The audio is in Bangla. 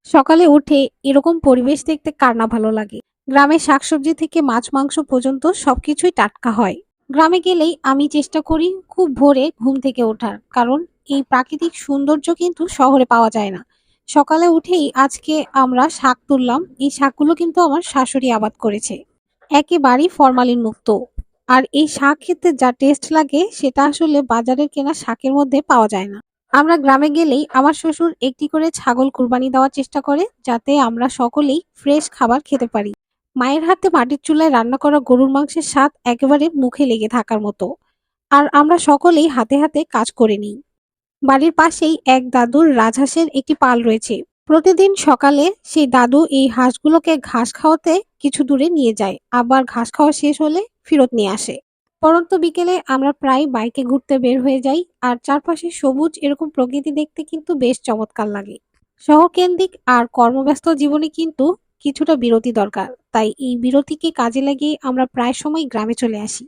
সকালে উঠে এরকম পরিবেশ দেখতে কার না ভালো লাগে। গ্রামের শাকসবজি থেকে মাছ মাংস পর্যন্ত সবকিছুই টাটকা হয়। গ্রামে গেলেই আমি চেষ্টা করি খুব ভোরে ঘুম থেকে ওঠার, কারণ এই প্রাকৃতিক সৌন্দর্য কিন্তু শহরে পাওয়া যায় না। সকালে উঠেই আজকে আমরা শাক তুললাম। এই শাকগুলো কিন্তু আমার শাশুড়ি আবাদ করেছে, একেবারেই ফরমালিন মুক্ত। আর এই শাক খেতে যা টেস্ট লাগে সেটা আসলে বাজারের কেনা শাকের মধ্যে পাওয়া যায় না। আমরা গ্রামে গেলেই আমার শ্বশুর একটি করে ছাগল কুরবানি দেওয়ার চেষ্টা করে, যাতে আমরা সকলেই ফ্রেশ খাবার খেতে পারি। মায়ের হাতে মাটির চুলায় রান্না করা গরুর মাংসের স্বাদ একেবারে মুখে লেগে থাকার মতো। আর আমরা সকলেই হাতে হাতে কাজ করে নিই। বাড়ির পাশেই এক দাদুর রাজহাঁসের একটি পাল রয়েছে। প্রতিদিন সকালে সেই দাদু এই হাঁসগুলোকে ঘাস খাওয়াতে কিছু দূরে নিয়ে যায়, আবার ঘাস খাওয়া শেষ হলে ফেরত নিয়ে আসে। পরন্ত বিকেলে আমরা প্রায় বাইকে ঘুরতে বের হয়ে যাই, আর চারপাশে সবুজ এরকম প্রকৃতি দেখতে কিন্তু বেশ চমৎকার লাগে। শহর কেন্দ্রিক আর কর্মব্যস্ত জীবনে কিন্তু কিছুটা বিরতি দরকার, তাই এই বিরতিকে কাজে লাগিয়ে আমরা প্রায় সময় গ্রামে চলে আসি।